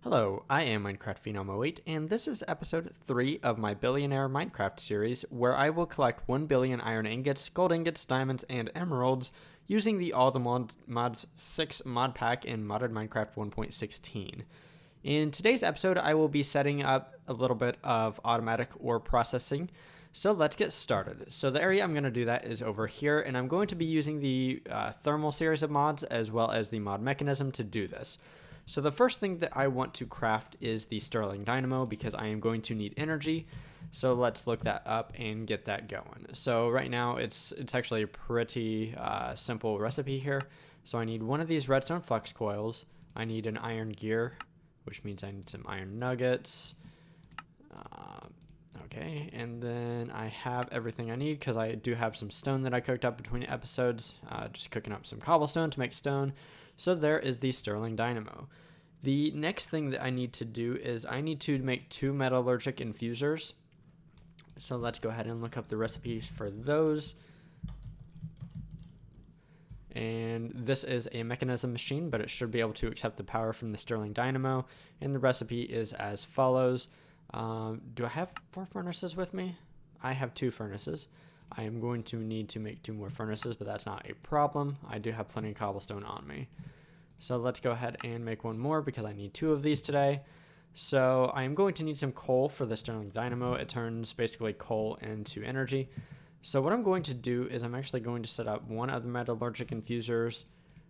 Hello, I am Minecraft Phenom 08, and this is episode 3 of my Billionaire Minecraft series, where I will collect 1 billion iron ingots, gold ingots, diamonds, and emeralds using the All the Mods 6 mod pack in modded Minecraft 1.16. In today's episode, I will be setting up a little bit of automatic ore processing. So let's get started. So the area I'm going to do that is over here, and I'm going to be using the thermal series of mods as well as the mod mechanism to do this. So the first thing that I want to craft is the Sterling Dynamo because I am going to need energy. So let's look that up and get that going. So right now it's actually a pretty simple recipe here. So I need one of these redstone flux coils. I need an iron gear, which means I need some iron nuggets. Okay, and then I have everything I need because I do have some stone that I cooked up between episodes. Just cooking up some cobblestone to make stone. So there is the Sterling Dynamo. The next thing that I need to do is I need to make 2 metallurgic infusers. So let's go ahead and look up the recipes for those. And this is a mechanism machine, but it should be able to accept the power from the Sterling Dynamo. And the recipe is as follows. Do I have 4 furnaces with me? I have 2 furnaces. I am going to need to make 2 more furnaces, but that's not a problem. I do have plenty of cobblestone on me. So let's go ahead and make 1 more because I need 2 of these today. So I am going to need some coal for the Sterling Dynamo. It turns basically coal into energy. So what I'm going to do is I'm actually going to set up one of the metallurgic infusers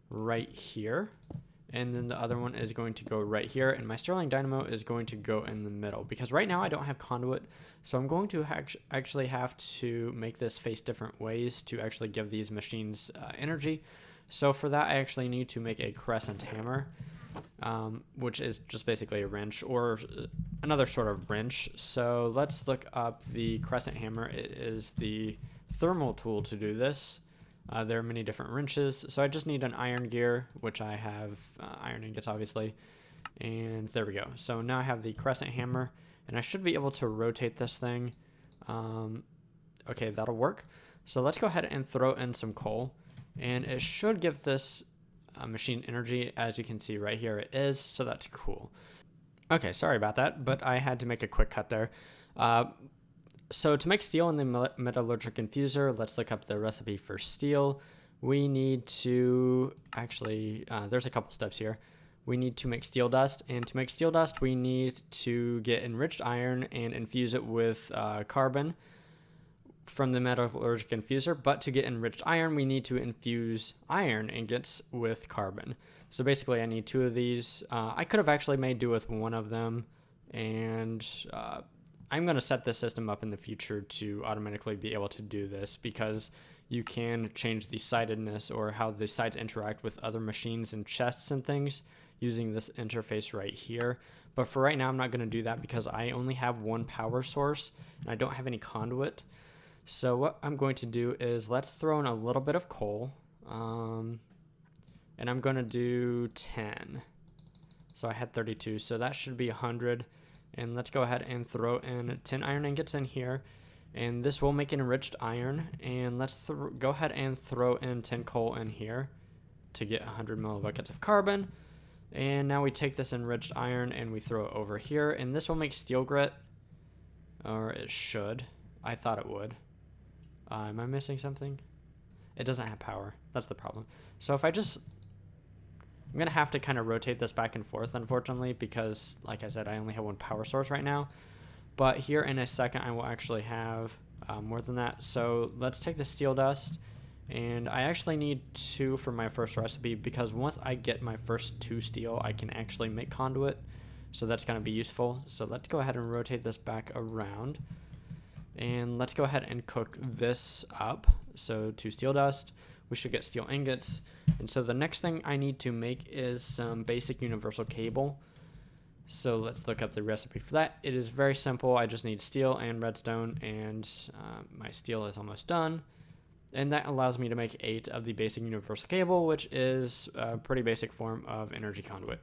right here. And then the other one is going to go right here, and my Sterling Dynamo is going to go in the middle because right now I don't have conduit, so I'm going to actually have to make this face different ways to actually give these machines energy. So for that, I actually need to make a crescent hammer, which is just basically a wrench or another sort of wrench. So let's look up the crescent hammer. It is the thermal tool to do this. There are many different wrenches, so I just need an iron gear, which I have iron ingots, obviously, and there we go. So now I have the crescent hammer, and I should be able to rotate this thing. Okay, that'll work. So let's go ahead and throw in some coal, and it should give this machine energy. As you can see right here, it is, so that's cool. Okay, sorry about that, but I had to make a quick cut there. So to make steel in the metallurgic infuser, let's look up the recipe for steel. We need to actually, there's a couple steps here. We need to make steel dust, and to make steel dust, we need to get enriched iron and infuse it with carbon from the metallurgic infuser. But to get enriched iron, we need to infuse iron ingots with carbon. So basically, I need 2 of these. I could have actually made do with 1 of them, and I'm going to set this system up in the future to automatically be able to do this because you can change the sightedness or how the sights interact with other machines and chests and things using this interface right here. But for right now, I'm not going to do that because I only have 1 power source and I don't have any conduit. So what I'm going to do is let's throw in a little bit of coal, and I'm going to do 10. So I had 32, so that should be 100. And let's go ahead and throw in 10 iron ingots in here. And this will make an enriched iron. And let's go ahead and throw in 10 coal in here to get 100 millibuckets of carbon. And now we take this enriched iron and we throw it over here. And this will make steel grit. Or it should. I thought it would. Am I missing something? It doesn't have power. That's the problem. So if I just... I'm going to have to kind of rotate this back and forth, unfortunately, because, like I said, I only have 1 power source right now. But here in a second, I will actually have more than that. So let's take the steel dust. And I actually need 2 for my first recipe because once I get my first 2 steel, I can actually make conduit. So that's going to be useful. So let's go ahead and rotate this back around. And let's go ahead and cook this up. So 2 steel dust. We should get steel ingots. And so the next thing I need to make is some basic universal cable. So let's look up the recipe for that. It is very simple. I just need steel and redstone, and my steel is almost done. And that allows me to make 8 of the basic universal cable, which is a pretty basic form of energy conduit.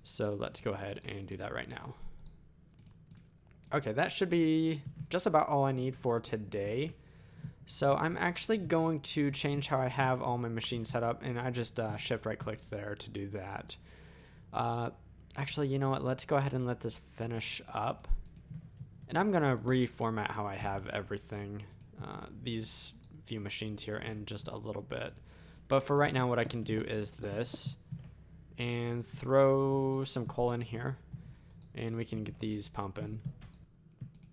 So let's go ahead and do that right now. Okay, that should be just about all I need for today. So I'm actually going to change how I have all my machines set up, and I just shift right clicked there to do that. Actually, you know what? Let's go ahead and let this finish up. And I'm going to reformat how I have everything, these few machines here in just a little bit. But for right now, what I can do is this and throw some coal in here and we can get these pumping.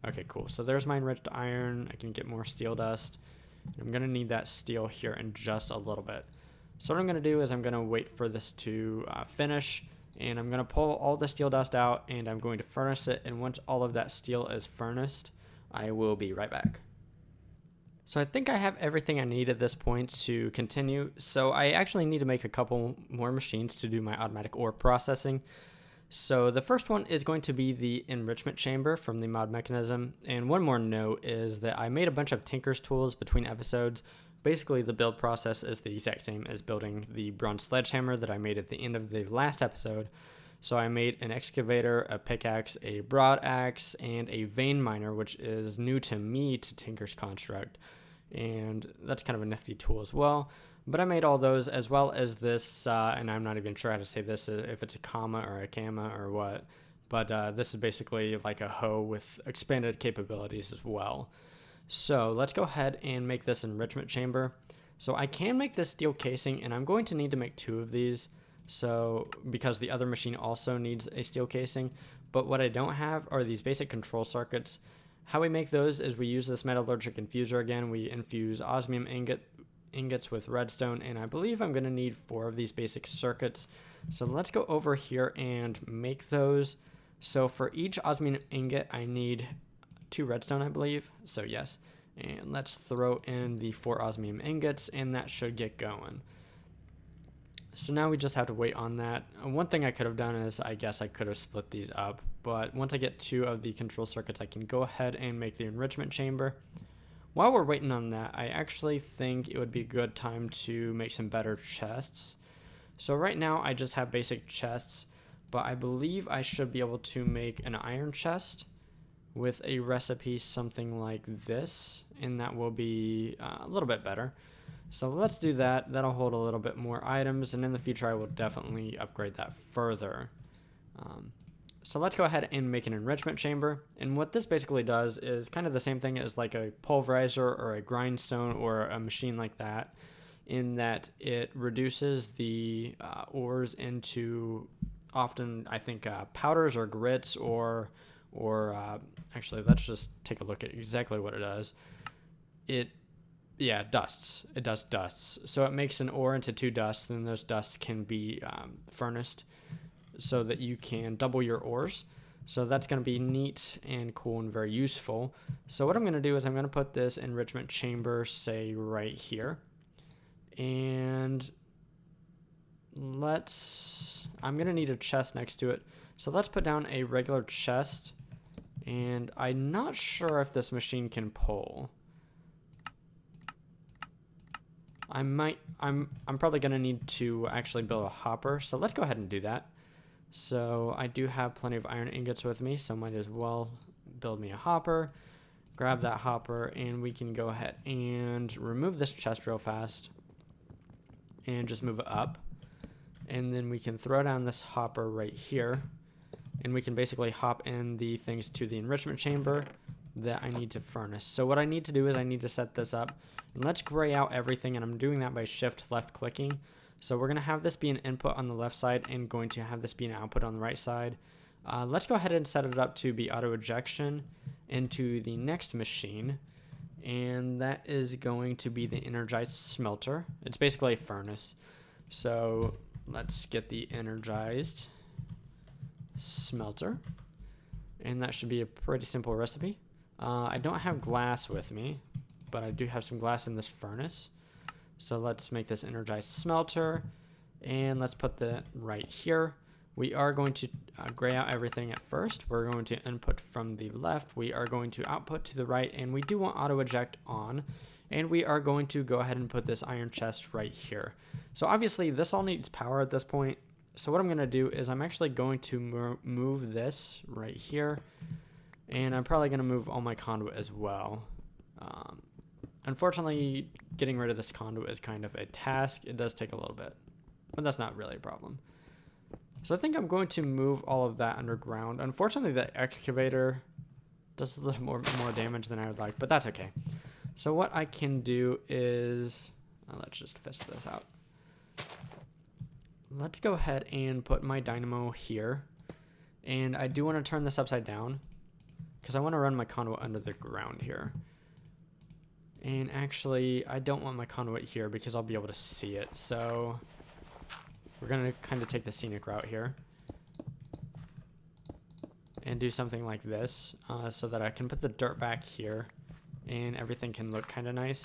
Okay, cool. So there's my enriched iron. I can get more steel dust. I'm going to need that steel here in just a little bit. So what I'm going to do is I'm going to wait for this to finish, and I'm going to pull all the steel dust out and I'm going to furnace it. And once all of that steel is furnaced, I will be right back. So I think I have everything I need at this point to continue. So I actually need to make a couple more machines to do my automatic ore processing. So the first one is going to be the enrichment chamber from the mod mechanism. And one more note is that I made a bunch of tinker's tools between episodes. Basically, the build process is the exact same as building the bronze sledgehammer that I made at the end of the last episode. So I made an excavator, a pickaxe, a broad axe, and a vein miner, which is new to me to Tinker's Construct. And that's kind of a nifty tool as well. But I made all those as well as this, and I'm not even sure how to say this, if it's a comma or a gamma or what. But this is basically like a hoe with expanded capabilities as well. So let's go ahead and make this enrichment chamber. So I can make this steel casing, and I'm going to need to make 2 of these. So because the other machine also needs a steel casing. But what I don't have are these basic control circuits. How we make those is we use this metallurgic infuser again. We infuse osmium ingots with redstone, and I believe I'm going to need 4 of these basic circuits. So let's go over here and make those. So for each osmium ingot I need 2 redstone, I believe. So yes, and let's throw in the 4 osmium ingots, and that should get going. So now we just have to wait on that. One thing I could have done is I guess I could have split these up, but once I get 2 of the control circuits, I can go ahead and make the enrichment chamber. While we're waiting on that, I actually think it would be a good time to make some better chests. So right now I just have basic chests, but I believe I should be able to make an iron chest with a recipe something like this, and that will be a little bit better. So let's do that. That'll hold a little bit more items, and in the future I will definitely upgrade that further. So let's go ahead and make an enrichment chamber. And what this basically does is kind of the same thing as like a pulverizer or a grindstone or a machine like that, in that it reduces the ores into often, I think, powders or grits or actually, let's just take a look at exactly what it does. Dusts. It does dusts. So it makes an ore into 2 dusts, and those dusts can be furnaced so that you can double your ores. So that's going to be neat and cool and very useful. So what I'm going to do is I'm going to put this enrichment chamber, say, right here. And I'm going to need a chest next to it. So let's put down a regular chest. And I'm not sure if this machine can pull. I'm probably going to need to actually build a hopper. So let's go ahead and do that. So I do have plenty of iron ingots with me, so might as well build me a hopper. Grab that hopper, and we can go ahead and remove this chest real fast and just move it up. And then we can throw down this hopper right here, and we can basically hop in the things to the enrichment chamber that I need to furnace. So what I need to do is I need to set this up, and let's gray out everything, and I'm doing that by shift left clicking. So we're going to have this be an input on the left side and going to have this be an output on the right side. Let's go ahead and set it up to be auto ejection into the next machine, and that is going to be the energized smelter. It's basically a furnace. So let's get the energized smelter, and that should be a pretty simple recipe. I don't have glass with me, but I do have some glass in this furnace. So let's make this energized smelter, and let's put that right here. We are going to gray out everything at first. We're going to input from the left. We are going to output to the right, and we do want auto eject on. And we are going to go ahead and put this iron chest right here. So obviously this all needs power at this point. So what I'm going to do is I'm actually going to move this right here, and I'm probably going to move all my conduit as well. Unfortunately, getting rid of this conduit is kind of a task. It does take a little bit, but that's not really a problem. So I think I'm going to move all of that underground. Unfortunately, the excavator does a little more damage than I would like, but that's okay. So what I can do is, let's just fish this out. Let's go ahead and put my dynamo here. And I do want to turn this upside down because I want to run my conduit under the ground here. And actually, I don't want my conduit here because I'll be able to see it. So we're going to kind of take the scenic route here and do something like this so that I can put the dirt back here and everything can look kind of nice.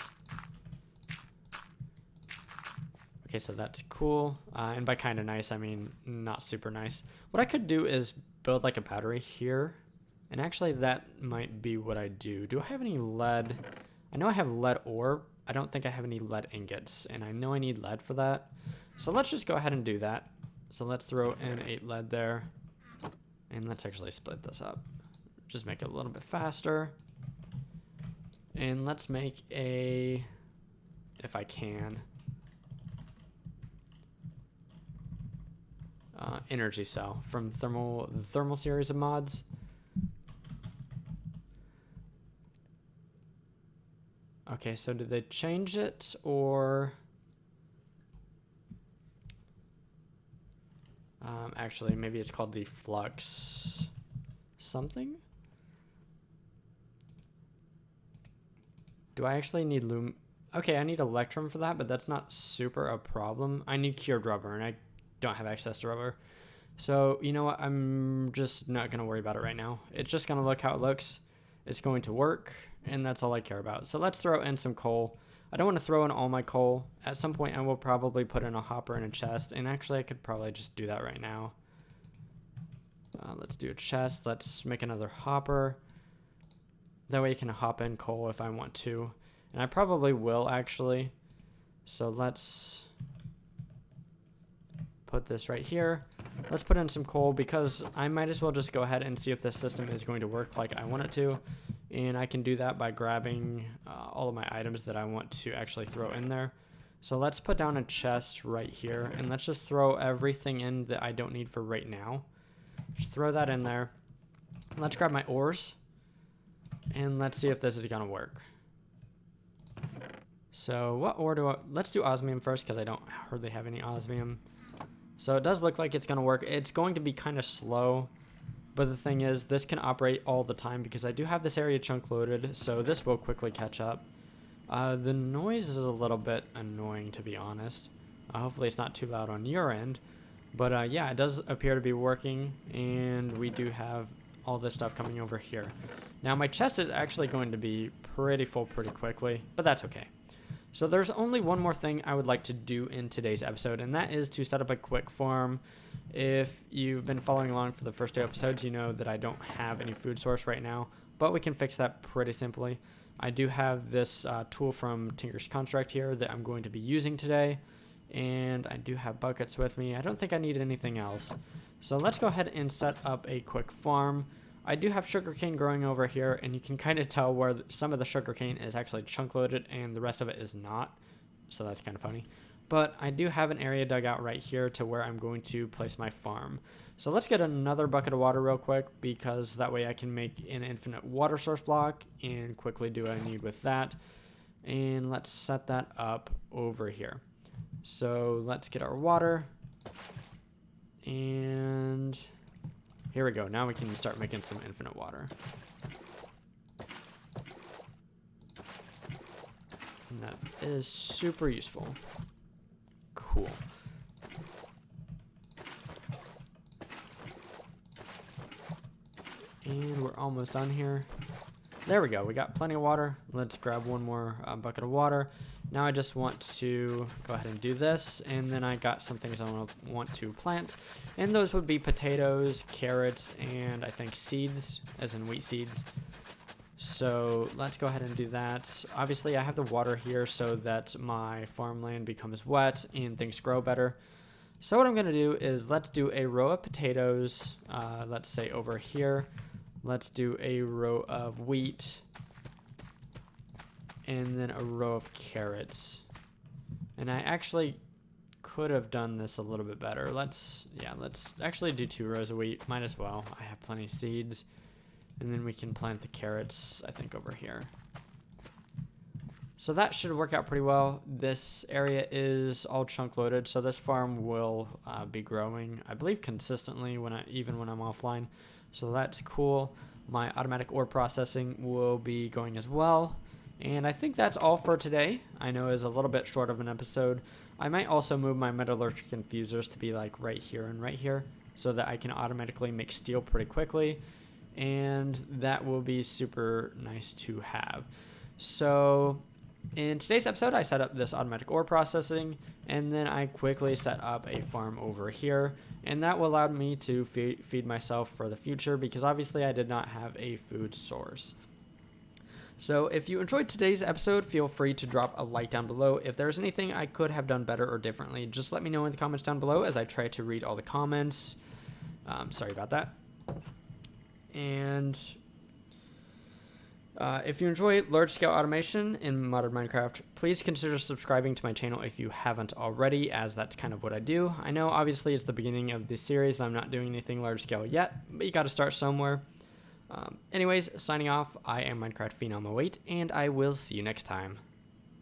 Okay, so that's cool. And by kind of nice, I mean not super nice. What I could do is build like a battery here. And actually that might be what I do. Do I have any lead? I know I have lead ore. I don't think I have any lead ingots. And I know I need lead for that. So let's just go ahead and do that. So let's throw in 8 lead there. And let's actually split this up. Just make it a little bit faster. And let's make a, if I can, energy cell from the thermal series of mods. Okay, so did they change it or actually maybe it's called the flux something? Do I actually need Okay, I need electrum for that, but that's not super a problem. I need cured rubber and I don't have access to rubber. So, you know what? I'm just not going to worry about it right now. It's just going to look how it looks. It's going to work, and that's all I care about. So let's throw in some coal. I don't want to throw in all my coal. At some point, I will probably put in a hopper in a chest, and actually, I could probably just do that right now. Let's do a chest. Let's make another hopper. That way you can hop in coal if I want to. And I probably will, actually. So let's put this right here. Let's put in some coal because I might as well just go ahead and see if this system is going to work like I want it to. And I can do that by grabbing all of my items that I want to actually throw in there. So let's put down a chest right here and let's just throw everything in that I don't need for right now. Just throw that in there. Let's grab my ores and let's see if this is gonna work. So what ore do let's do osmium first because I don't hardly have any osmium. So it does look like it's going to work. It's going to be kind of slow, but the thing is this can operate all the time because I do have this area chunk loaded, so this will quickly catch up. The noise is a little bit annoying, to be honest. Hopefully it's not too loud on your end, but yeah, it does appear to be working, and we do have all this stuff coming over here. Now my chest is actually going to be pretty full pretty quickly, but that's okay. So there's only one more thing I would like to do in today's episode, and that is to set up a quick farm. If you've been following along for the first 2 episodes, you know that I don't have any food source right now, but we can fix that pretty simply. I do have this tool from Tinker's Construct here that I'm going to be using today, and I do have buckets with me. I don't think I need anything else. So let's go ahead and set up a quick farm. I do have sugarcane growing over here, and you can kind of tell where some of the sugarcane is actually chunk loaded and the rest of it is not. So that's kind of funny. But I do have an area dug out right here to where I'm going to place my farm. So let's get another bucket of water real quick because that way I can make an infinite water source block and quickly do what I need with that. And let's set that up over here. So let's get our water. And here we go. Now we can start making some infinite water. And that is super useful. Cool. And we're almost done here. There we go. We got plenty of water. Let's grab one more bucket of water. Now I just want to go ahead and do this, and then I got some things I want to plant, and those would be potatoes, carrots, and I think seeds, as in wheat seeds. So let's go ahead and do that. Obviously I have the water here so that my farmland becomes wet and things grow better. So what I'm going to do is let's do a row of potatoes, let's say over here. Let's do a row of wheat. And then a row of carrots. And I actually could have done this a little bit better. Let's actually do 2 rows of wheat. Might as well. I have plenty of seeds. And then we can plant the carrots, I think, over here. So that should work out pretty well. This area is all chunk loaded, so this farm will be growing, I believe, consistently even when I'm offline. So that's cool. My automatic ore processing will be going as well. And I think that's all for today. I know it's a little bit short of an episode. I might also move my metallurgic infusers to be like right here and right here so that I can automatically make steel pretty quickly. And that will be super nice to have. So in today's episode, I set up this automatic ore processing, and then I quickly set up a farm over here, and that will allow me to feed myself for the future because obviously I did not have a food source. So if you enjoyed today's episode, feel free to drop a like down below. If there's anything I could have done better or differently, just let me know in the comments down below as I try to read all the comments. Sorry about that. And if you enjoy large-scale automation in modern Minecraft, please consider subscribing to my channel if you haven't already, as that's kind of what I do. I know, obviously, it's the beginning of this series. I'm not doing anything large-scale yet, but you got to start somewhere. Anyways, signing off, I am Minecraft Phenom 08, and I will see you next time.